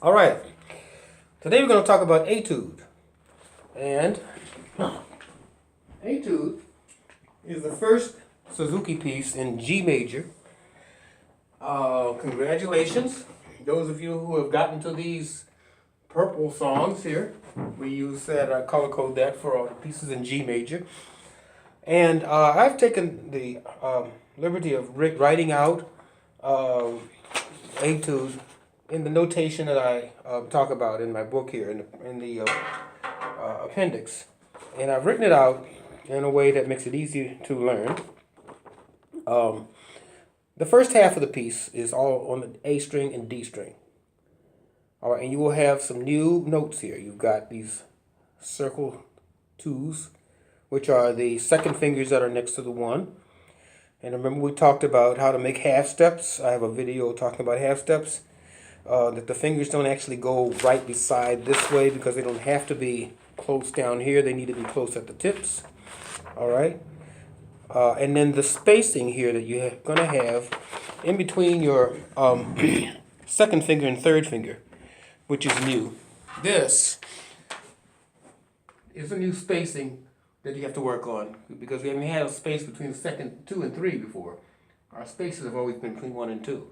All right, today we're going to talk about Etude. And Etude is the first Suzuki piece in G major. Congratulations, those of you who have gotten to these purple songs here. We use that, color code that for all the pieces in G major. And I've taken the liberty of writing out Etude in the notation that I talk about in my book here, in the appendix. And I've written it out in a way that makes it easy to learn. The first half of the piece is all on the A string and D string. All right, and you will have some new notes here. You've got these circle twos, which are the second fingers that are next to the one. And remember we talked about how to make half steps. I have a video talking about half steps. That the fingers don't actually go right beside this way because they don't have to be close down here. They need to be close at the tips. All right. And then the spacing here that you're going to have in between your second finger and third finger, which is new. This is a new spacing that you have to work on because we haven't had a space between the second 2 and 3 before. Our spaces have always been between 1 and 2.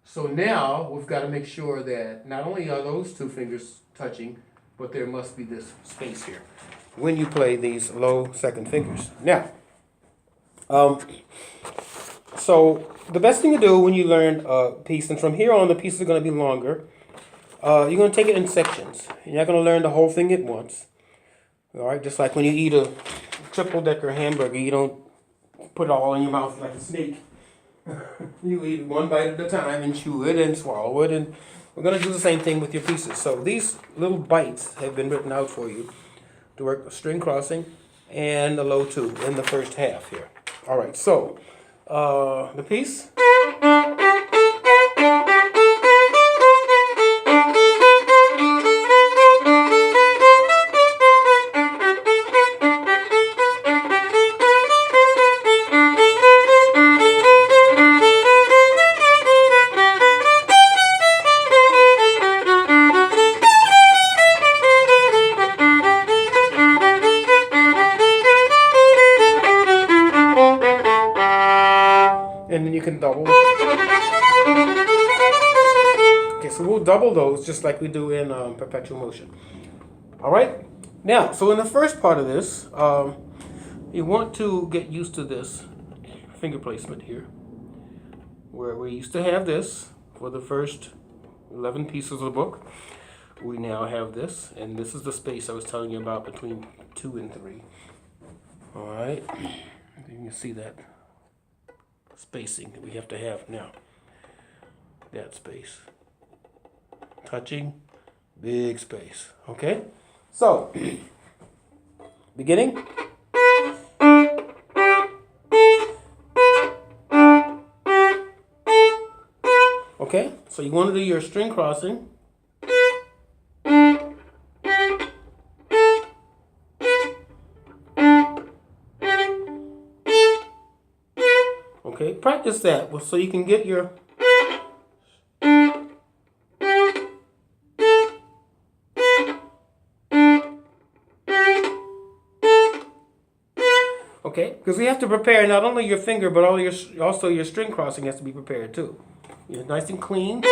So now we've got to make sure that not only are those two fingers touching, but there must be this space here when you play these low second fingers. Now, so the best thing to do when you learn a piece, and from here on the pieces are going to be longer, you're going to take it in sections. You're not going to learn the whole thing at once. All right, just like when you eat a triple-decker hamburger, you don't put it all in your mouth like a snake. You eat one bite at a time and chew it and swallow it, and we're going to do the same thing with your pieces. So these little bites have been written out for you to work a string crossing and the low 2 in the first half here. All right, so the piece. And then you can double. Okay, so we'll double those just like we do in perpetual motion. All right? Now, so in the first part of this, you want to get used to this finger placement here, where we used to have this for the first 11 pieces of the book. We now have this, and this is the space I was telling you about between 2 and 3. All right? You can see that spacing that we have to have now. That space. Touching, big space. Okay? So, beginning. Okay? So you want to do your string crossing. Okay, practice that so you can get your okay, because we have to prepare not only your finger but also your string crossing has to be prepared too. You're nice and clean.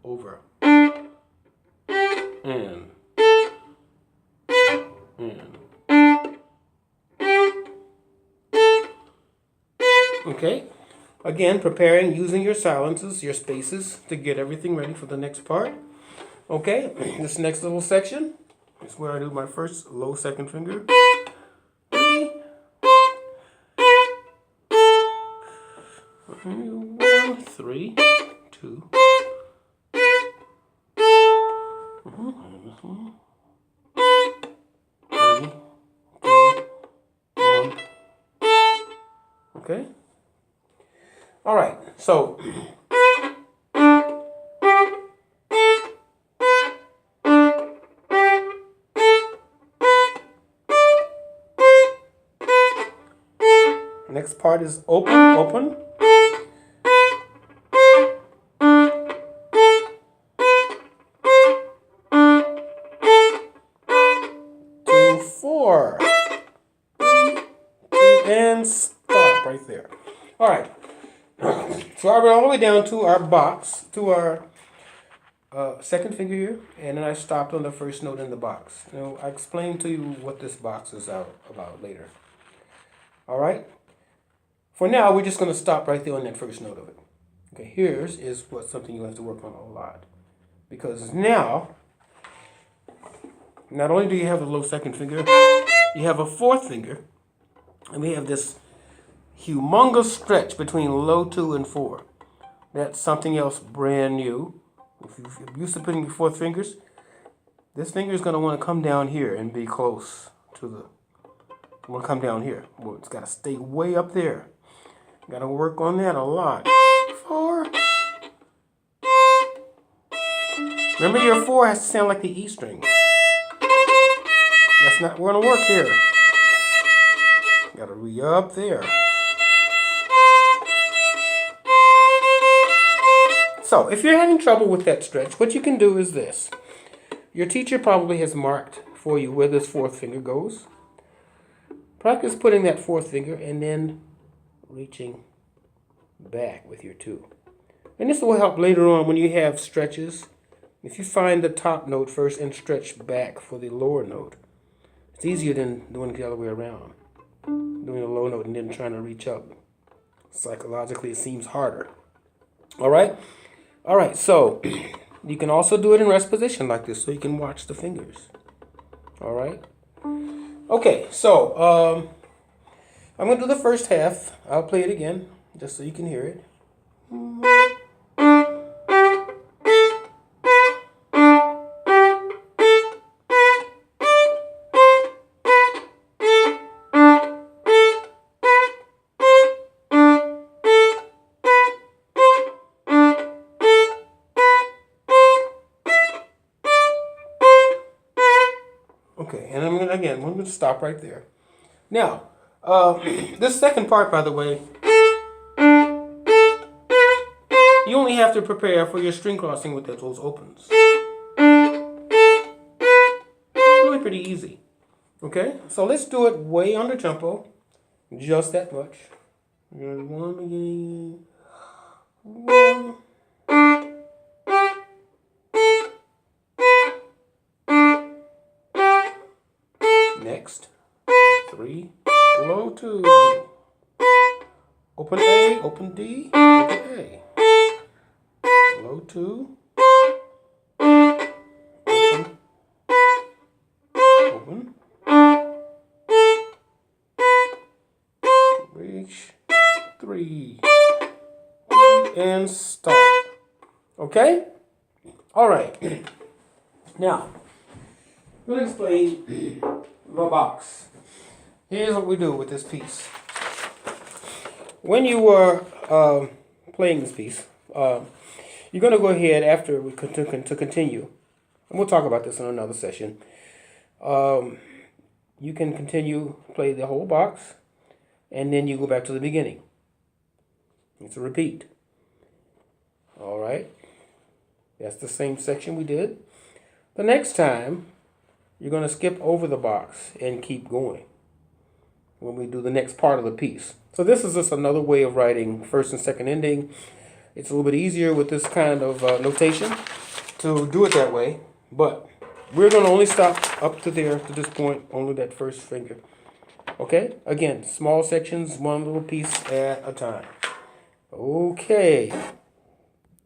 Over. And. Okay, again, preparing, using your silences, your spaces to get everything ready for the next part. Okay, this next little section is where I do my first low second finger. 1, 3, 2. Okay. All right. So next part is open, open. 4, 3, 2, and stop right there. All right. So I went all the way down to our box, to our second finger here, and then I stopped on the first note in the box. Now, I explain to you what this box is about later. All right? For now, we're just going to stop right there on that first note of it. Okay, here's something you have to work on a lot. Because now, not only do you have a low second finger, you have a fourth finger, and we have this humongous stretch between low 2 and 4. That's something else brand new. If you're used to putting your fourth fingers, this finger is going to want to come down here and be close to the... Want to come down here. Well, it's got to stay way up there. Got to work on that a lot. 4. Remember, your 4 has to sound like the E string. That's not going to work here. Got to be up there. So, if you're having trouble with that stretch, what you can do is this. Your teacher probably has marked for you where this fourth finger goes. Practice putting that fourth finger and then reaching back with your 2. And this will help later on when you have stretches. If you find the top note first and stretch back for the lower note, it's easier than doing it the other way around. Doing a low note and then trying to reach up. Psychologically, it seems harder. All right? All right, so you can also do it in rest position like this so you can watch the fingers. All right? Okay, so I'm going to do the first half. I'll play it again just so you can hear it. Okay, and I'm going to stop right there. Now, this second part, by the way, you only have to prepare for your string crossing with those opens. Really pretty easy. Okay, so let's do it way under tempo, just that much. One. Next, 3, low 2, open A, open D, open A, low 2, open, reach, 3, and stop. Okay? All right. Now, I'm going to explain the box. Here's what we do with this piece. When you are playing this piece, you're going to go ahead after we to continue, and we'll talk about this in another session. You can continue play the whole box, and then you go back to the beginning. It's a repeat. All right. That's the same section we did. The next time, you're going to skip over the box and keep going when we do the next part of the piece. So this is just another way of writing first and second ending. It's a little bit easier with this kind of notation to do it that way. But we're going to only stop up to there, to this point, only that first finger. Okay? Again, small sections, one little piece at a time. Okay.